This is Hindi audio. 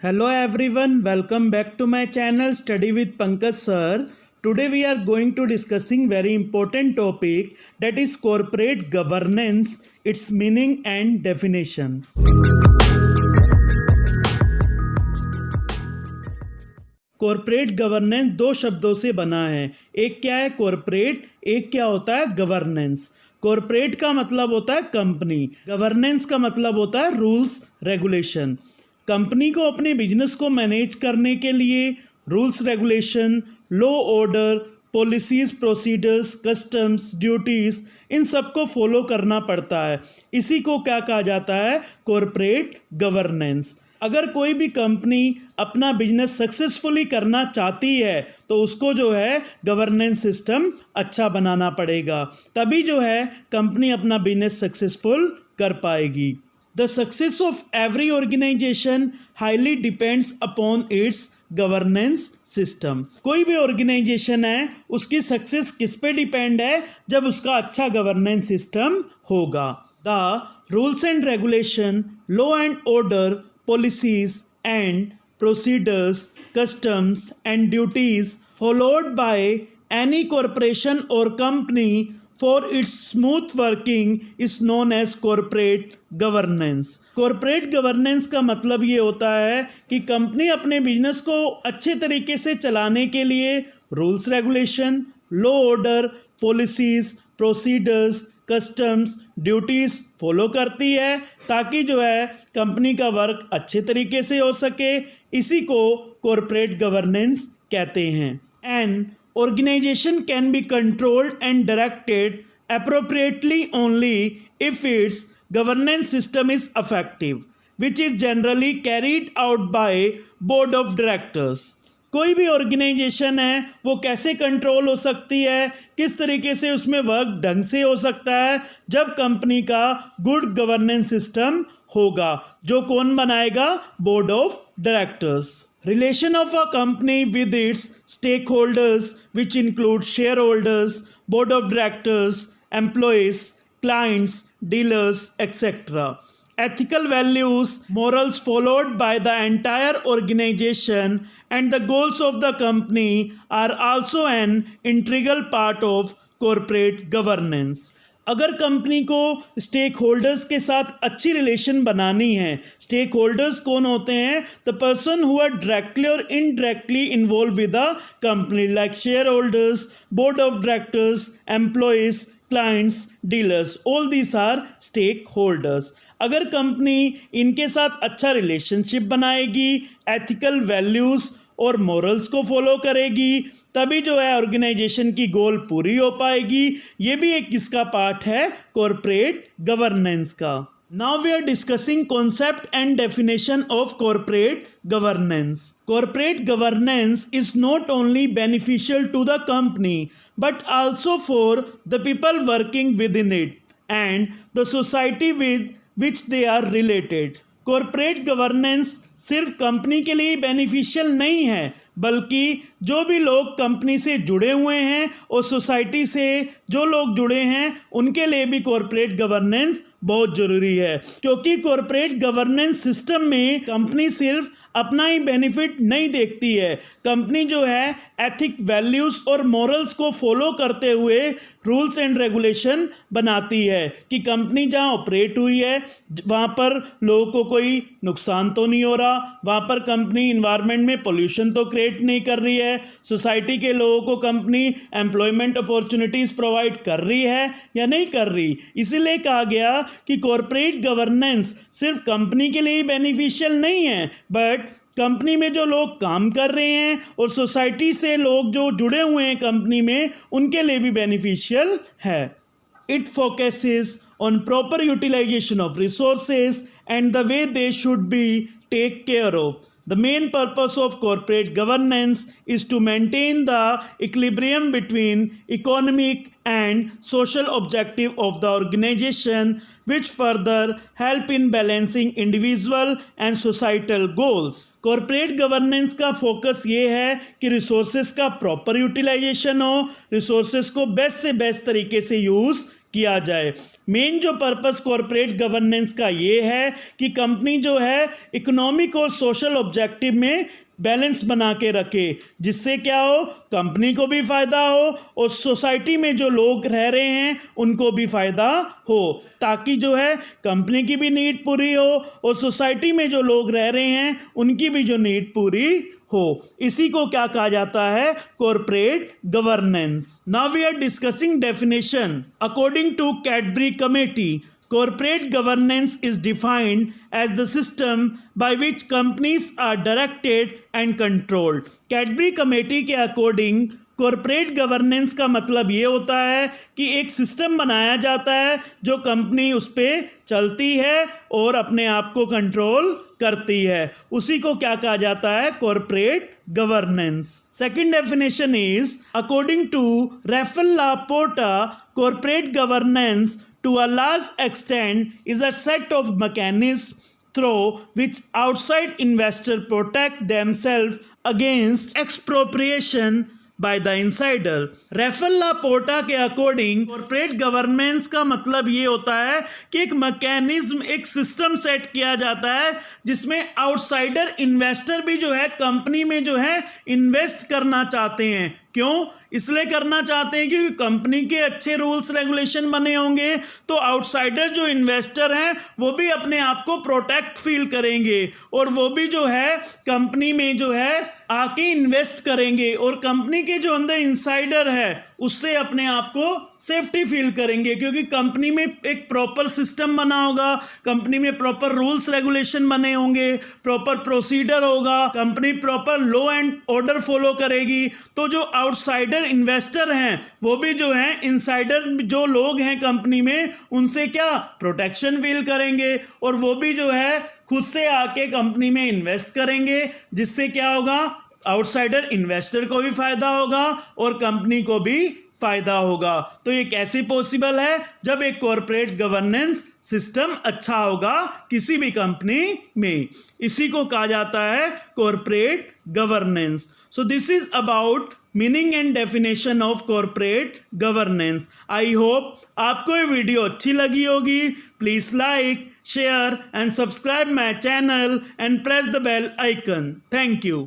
Hello everyone, welcome back to my channel Study with Pankaj Sir. Today we are going to discussing very important topic, that is corporate governance, its meaning and definition. Corporate governance दो शब्दों से बना है। एक क्या है कॉरपोरेट, एक क्या होता है गवर्नेंस। कॉरपोरेट का मतलब होता है कंपनी, गवर्नेंस का मतलब होता है रूल्स रेगुलेशन। कंपनी को अपने बिजनेस को मैनेज करने के लिए rules regulation, law order, policies, procedures, customs, duties, इन सब को फॉलो करना पड़ता है। इसी को क्या कहा जाता है, कॉरपोरेट गवर्नेंस। अगर कोई भी कंपनी अपना बिजनेस सक्सेसफुली करना चाहती है तो उसको जो है गवर्नेंस सिस्टम अच्छा बनाना पड़ेगा, तभी जो है कंपनी अपना बिजनेस सक्सेसफुल कर पाएगी। The success of every organisation highly depends upon its governance system. कोई भी ऑर्गेनाइजेशन है उसकी सक्सेस किस पे डिपेंड है, जब उसका अच्छा गवर्नेंस सिस्टम होगा। The rules and regulation, law and order, policies and procedures, customs and duties followed by any corporation or company for its smooth working is known as corporate governance. corporate governance का मतलब ये होता है कि कंपनी अपने बिजनेस को अच्छे तरीके से चलाने के लिए rules regulation, law order, policies, procedures, customs, duties follow करती है ताकि जो है कंपनी का वर्क अच्छे तरीके से हो सके। इसी को कॉरपोरेट गवर्नेंस कहते हैं। An organisation can be controlled and directed appropriately only if its governance system is effective, which is generally carried out by board of directors. कोई भी ऑर्गेनाइजेशन है वो कैसे कंट्रोल हो सकती है, किस तरीके से उसमें वर्क ढंग से हो सकता है, जब कंपनी का गुड गवर्नेंस सिस्टम होगा। जो कौन बनाएगा, board of directors. Relation of a company with its stakeholders which include share holders, board of directors, employees, clients, dealers etcetera. Ethical values, morals followed by the entire organization and the goals of the company are also an integral part of corporate governance. अगर कंपनी को स्टेक होल्डर्स के साथ अच्छी रिलेशन बनानी है, स्टेक होल्डर्स कौन होते हैं, the person who are directly और indirectly involve with the company like share holders, board of directors, employees, clients, dealers, all these are stake holders. अगर कंपनी इनके साथ अच्छा रिलेशनशिप बनाएगी, एथिकल वैल्यूज़ और मॉरल्स को फॉलो करेगी, तभी जो है ऑर्गेनाइजेशन की गोल पूरी हो पाएगी। ये भी एक किसका पार्ट है, कॉरपोरेट गवर्नेंस का। Now we are discussing concept and definition of corporate governance. Corporate governance is not only beneficial to the company but also for the people working within it and the society with which they are related. Corporate governance सिर्फ कंपनी के लिए बेनिफिशियल नहीं है, बल्कि जो भी लोग कंपनी से जुड़े हुए हैं और सोसाइटी से जो लोग जुड़े हैं उनके लिए भी कॉरपोरेट गवर्नेंस बहुत ज़रूरी है। क्योंकि कॉरपोरेट गवर्नेंस सिस्टम में कंपनी सिर्फ अपना ही बेनिफिट नहीं देखती है, कंपनी जो है एथिक वैल्यूज़ और मॉरल्स को फॉलो करते हुए रूल्स एंड रेगुलेशन बनाती है कि कंपनी जहाँ ऑपरेट हुई है वहाँ पर लोगों को कोई नुकसान तो नहीं हो रहा, वहाँ पर कंपनी इन्वायरमेंट में पोल्यूशन तो क्रिएट नहीं कर रही है, सोसाइटी के लोगों को कंपनी एम्प्लॉयमेंट अपॉर्चुनिटीज़ प्रोवाइड कर रही है या नहीं कर रही। इसीलिए कहा गया कि कॉरपोरेट गवर्नेंस सिर्फ कंपनी के लिए बेनिफिशियल नहीं है, बट कंपनी में जो लोग काम कर रहे हैं और सोसाइटी से लोग जो जुड़े हुए हैं कंपनी में उनके लिए भी बेनिफिशियल है। It focuses on proper utilization of resources and the way they should be taken care of. The main purpose of corporate governance is to maintain the equilibrium between economic and social objective of the organization, which further help in balancing individual and societal goals. Corporate governance का फोकस ये है कि रिसोर्सेज का प्रॉपर यूटिलाइजेशन हो, रिसोर्सेज को बेस्ट से बेस्ट तरीके से यूज़ किया जाए। मेन जो पर्पस कॉरपोरेट गवर्नेंस का ये है कि कंपनी जो है इकोनॉमिक और सोशल ऑब्जेक्टिव में बैलेंस बना के रखे, जिससे क्या हो, कंपनी को भी फ़ायदा हो और सोसाइटी में जो लोग रह रहे हैं उनको भी फ़ायदा हो, ताकि जो है कंपनी की भी नीड पूरी हो और सोसाइटी में जो लोग रह रहे हैं उनकी भी जो नीड पूरी हो। इसी को क्या कहा जाता है, corporate governance. Now we are discussing definition. According to Cadbury committee, corporate governance is defined as the system by which companies are directed and controlled. Cadbury committee के अकॉर्डिंग कॉरपोरेट गवर्नेंस का मतलब ये होता है कि एक सिस्टम बनाया जाता है जो कंपनी उस पर चलती है और अपने आप को कंट्रोल करती है, उसी को क्या कहा जाता है, corporate governance. Second definition is according to Rafael La Porta, corporate governance to a large extent is a set of mechanisms through which outside investors protect themselves against expropriation by the insider. Rafael La Porta के अकॉर्डिंग कॉरपोरेट गवर्नेंस का मतलब ये होता है कि एक मैकेनिज्म, एक सिस्टम सेट किया जाता है जिसमें आउटसाइडर इन्वेस्टर भी जो है कंपनी में जो है इन्वेस्ट करना चाहते हैं। क्यों? इसलिए करना चाहते हैं क्योंकि कंपनी के अच्छे रूल्स रेगुलेशन बने होंगे तो आउटसाइडर जो इन्वेस्टर हैं वो भी अपने आप को प्रोटेक्ट फील करेंगे और वो भी जो है कंपनी में जो है आके इन्वेस्ट करेंगे और कंपनी के जो अंदर इनसाइडर है उससे अपने आप को सेफ्टी फील करेंगे, क्योंकि कंपनी में एक प्रॉपर सिस्टम बना होगा, कंपनी में प्रॉपर रूल्स रेगुलेशन बने होंगे, प्रॉपर प्रोसीजर होगा, company proper law and order follow करेगी। तो जो आउटसाइडर इन्वेस्टर हैं वो भी जो हैं इनसाइडर जो लोग हैं कंपनी में उनसे क्या प्रोटेक्शन फील करेंगे और वो भी जो है खुद से आके कंपनी में इन्वेस्ट करेंगे, जिससे क्या होगा, आउटसाइडर इन्वेस्टर को भी फायदा होगा और कंपनी को भी फायदा होगा। तो ये कैसे पॉसिबल है, जब एक कॉरपोरेट गवर्नेंस सिस्टम अच्छा होगा किसी भी कंपनी में। इसी को कहा जाता है corporate governance. So this is about meaning and definition of corporate governance. I hope आपको ये वीडियो अच्छी लगी होगी। Please like, share and subscribe my channel and press the bell icon. Thank you.